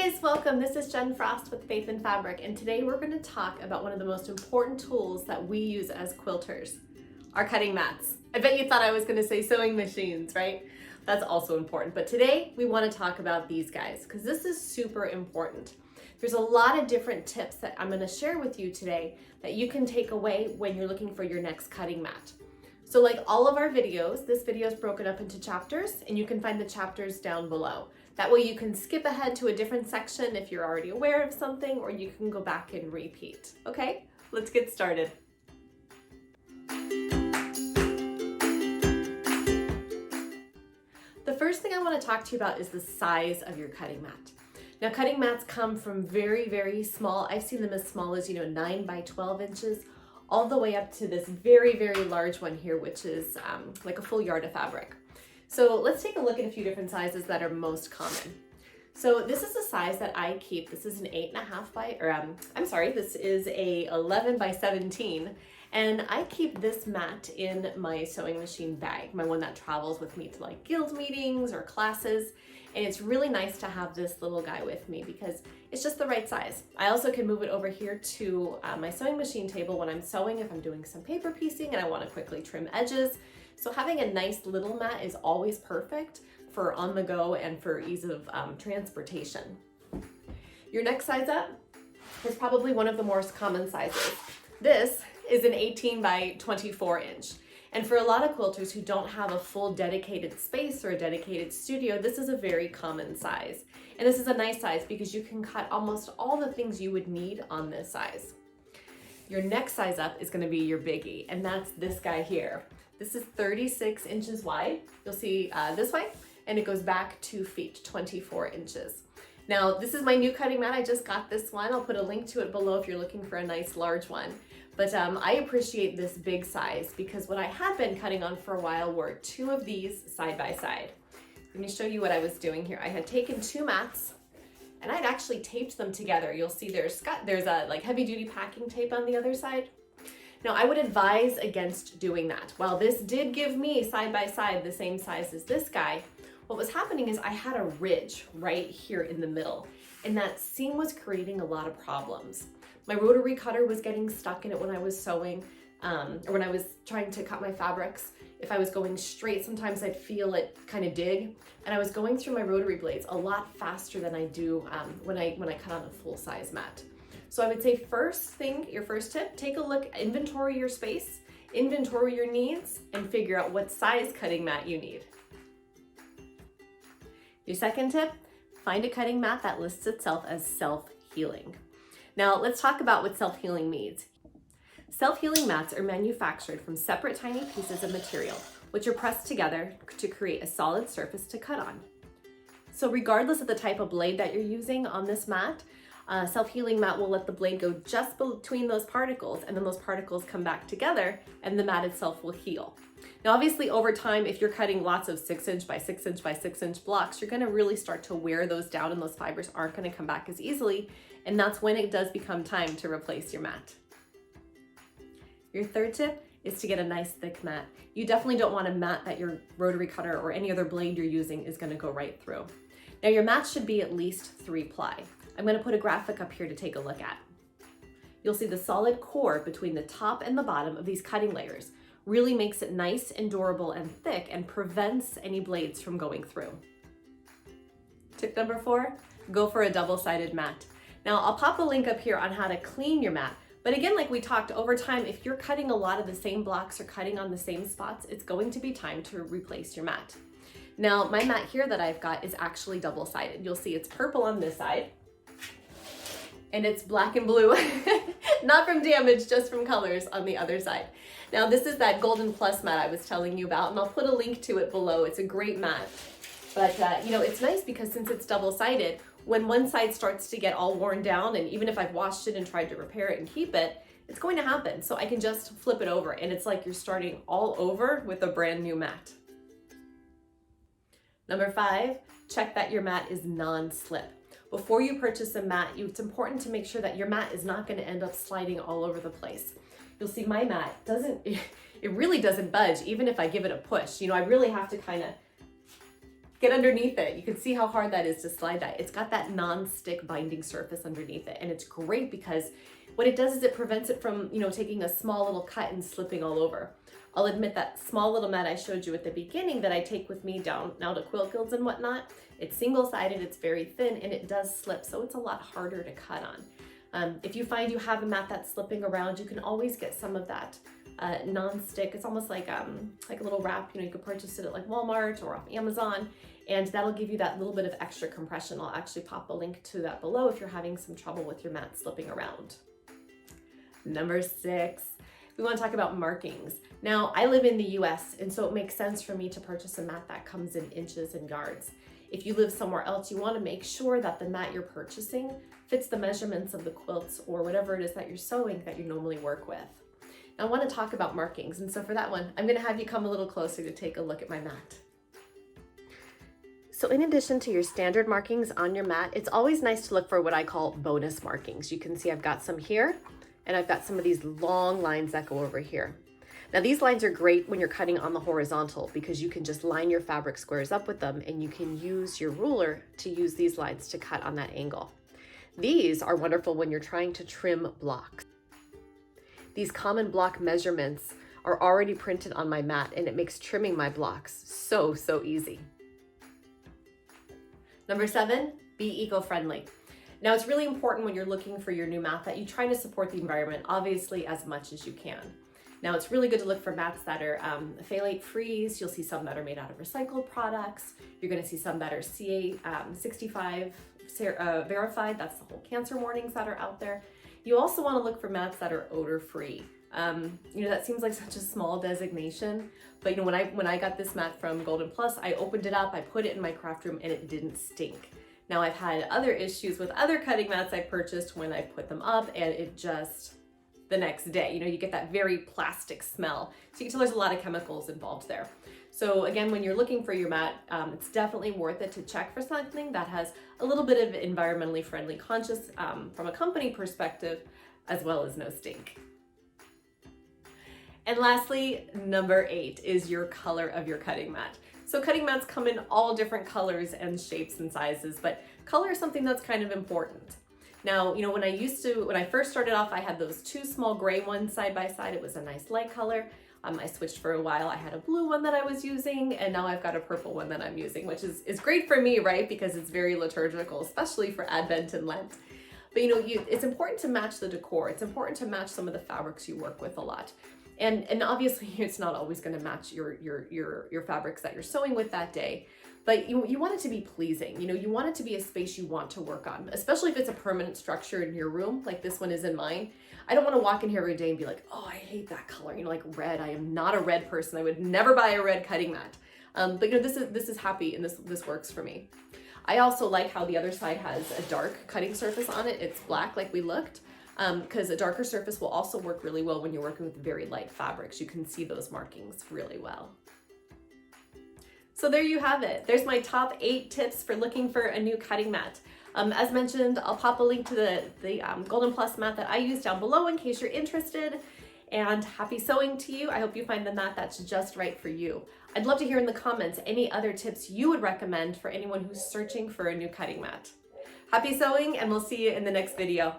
guys, welcome. This is Jen Frost with Faith in Fabric, and today we're going to talk about one of the most important tools that we use as quilters, our cutting mats. I bet you thought I was going to say sewing machines, right? That's also important, but today we want to talk about these guys because this is super important. There's a lot of different tips that I'm going to share with you today that you can take away when you're looking for your next cutting mat. So like all of our videos, this video is broken up into chapters, and you can find the chapters down below. That way you can skip ahead to a different section if you're already aware of something, or you can go back and repeat. Okay, let's get started. The first thing I want to talk to you about is the size of your cutting mat. Now, cutting mats come from very, very small. I've seen them as small as, 9 by 12 inches, all the way up to this very, very large one here, which is like a full yard of fabric. So let's take a look at a few different sizes that are most common. So this is the size that I keep. This is an 8.5 by, this is a 11 by 17. And I keep this mat in my sewing machine bag, my one that travels with me to like guild meetings or classes. And it's really nice to have this little guy with me because it's just the right size. I also can move it over here to my sewing machine table when I'm sewing, if I'm doing some paper piecing and I want to quickly trim edges. So having a nice little mat is always perfect for on the go and for ease of transportation. Your next size up is probably one of the most common sizes. This is an 18 by 24 inch. And for a lot of quilters who don't have a full dedicated space or a dedicated studio, this is a very common size. And this is a nice size because you can cut almost all the things you would need on this size. Your next size up is going to be your biggie, and that's this guy here. This is 36 inches wide. You'll see this way, and it goes back 2 feet, 24 inches. Now, this is my new cutting mat. I just got this one. I'll put a link to it below if you're looking for a nice large one. But I appreciate this big size because what I had been cutting on for a while were 2 of these side by side. Let me show you what I was doing here. I had taken 2 mats and I'd actually taped them together. You'll see there's a like heavy duty packing tape on the other side. Now, I would advise against doing that. While this did give me side by side the same size as this guy, what was happening is I had a ridge right here in the middle, and that seam was creating a lot of problems. My rotary cutter was getting stuck in it when I was sewing, or when I was trying to cut my fabrics. If I was going straight, sometimes I'd feel it kind of dig, and I was going through my rotary blades a lot faster than I do when I cut on a full-size mat. So I would say your first tip, take a look, inventory your space, inventory your needs, and figure out what size cutting mat you need. Your second tip, find a cutting mat that lists itself as self-healing. Now let's talk about what self-healing means. Self-healing mats are manufactured from separate tiny pieces of material, which are pressed together to create a solid surface to cut on. So regardless of the type of blade that you're using on this mat, self-healing mat will let the blade go just between those particles, and then those particles come back together and the mat itself will heal. Now, obviously over time, if you're cutting lots of 6 inch by 6 inch by 6 inch blocks, you're gonna really start to wear those down and those fibers aren't gonna come back as easily. And that's when it does become time to replace your mat. Your third tip is to get a nice thick mat. You definitely don't want a mat that your rotary cutter or any other blade you're using is gonna go right through. Now your mat should be at least 3 ply. I'm gonna put a graphic up here to take a look at. You'll see the solid core between the top and the bottom of these cutting layers really makes it nice and durable and thick and prevents any blades from going through. Tip number 4, go for a double-sided mat. Now I'll pop a link up here on how to clean your mat, but again, like we talked, over time, if you're cutting a lot of the same blocks or cutting on the same spots, it's going to be time to replace your mat. Now my mat here that I've got is actually double-sided. You'll see it's purple on this side, and it's black and blue, not from damage, just from colors on the other side. Now this is that Golden Plus mat I was telling you about, and I'll put a link to it below. It's a great mat, but it's nice because since it's double-sided, when one side starts to get all worn down, and even if I've washed it and tried to repair it and keep it, it's going to happen. So I can just flip it over, and it's like you're starting all over with a brand new mat. Number 5, check that your mat is non-slip. Before you purchase a mat, it's important to make sure that your mat is not going to end up sliding all over the place. You'll see my mat it really doesn't budge even if I give it a push. I really have to kind of get underneath it. You can see how hard that is to slide that. It's got that non-stick binding surface underneath it, and it's great because what it does is it prevents it from, you know, taking a small little cut and slipping all over. I'll admit that small little mat I showed you at the beginning that I take with me down now to quilt guilds and whatnot, it's single-sided, it's very thin, and it does slip, so it's a lot harder to cut on. If you find you have a mat that's slipping around, you can always get some of that non-stick. It's almost like a little wrap. You know, you could purchase it at like Walmart or off Amazon, and that'll give you that little bit of extra compression. I'll actually pop a link to that below if you're having some trouble with your mat slipping around. Number 6, we want to talk about markings. Now, I live in the US, and so it makes sense for me to purchase a mat that comes in inches and yards. If you live somewhere else, you want to make sure that the mat you're purchasing fits the measurements of the quilts or whatever it is that you're sewing that you normally work with. Now, I want to talk about markings, and so for that one, I'm going to have you come a little closer to take a look at my mat. So in addition to your standard markings on your mat, it's always nice to look for what I call bonus markings. You can see I've got some here, and I've got some of these long lines that go over here. Now these lines are great when you're cutting on the horizontal because you can just line your fabric squares up with them, and you can use your ruler to use these lines to cut on that angle. These are wonderful when you're trying to trim blocks. These common block measurements are already printed on my mat, and it makes trimming my blocks so easy. Number 7, be eco-friendly. Now it's really important when you're looking for your new mat that you try to support the environment, obviously, as much as you can. Now it's really good to look for mats that are phthalate free. You'll see some that are made out of recycled products. You're gonna see some that are CA65 verified. That's the whole cancer warnings that are out there. You also wanna look for mats that are odor free. You know, that seems like such a small designation, but you know, when I got this mat from Golden Plus, I opened it up, I put it in my craft room, and it didn't stink. Now I've had other issues with other cutting mats I purchased when I put them up, and it just, the next day, you know, you get that very plastic smell. So you can tell there's a lot of chemicals involved there. So again, when you're looking for your mat, it's definitely worth it to check for something that has a little bit of environmentally friendly conscious from a company perspective, as well as no stink. And lastly, number 8 is your color of your cutting mat. So cutting mats come in all different colors and shapes and sizes, but color is something that's kind of important. Now, you know, when I first started off, I had those 2 small gray ones side by side. It was a nice light color. I switched for a while. I had a blue one that I was using, and now I've got a purple one that I'm using, which is great for me, right? Because it's very liturgical, especially for Advent and Lent. But you know, it's important to match the decor. It's important to match some of the fabrics you work with a lot. And obviously it's not always going to match your fabrics that you're sewing with that day, but you want it to be pleasing. You know, you want it to be a space you want to work on, especially if it's a permanent structure in your room, like this one is in mine. I don't want to walk in here every day and be like, oh, I hate that color, you know, like red. I am not a red person. I would never buy a red cutting mat. But you know, this is happy, and this works for me. I also like how the other side has a dark cutting surface on it. It's black like we looked. Because a darker surface will also work really well when you're working with very light fabrics. You can see those markings really well. So there you have it. There's my top 8 tips for looking for a new cutting mat. As mentioned, I'll pop a link to the Golden Plus mat that I use down below in case you're interested. And happy sewing to you. I hope you find the mat that's just right for you. I'd love to hear in the comments any other tips you would recommend for anyone who's searching for a new cutting mat. Happy sewing, and we'll see you in the next video.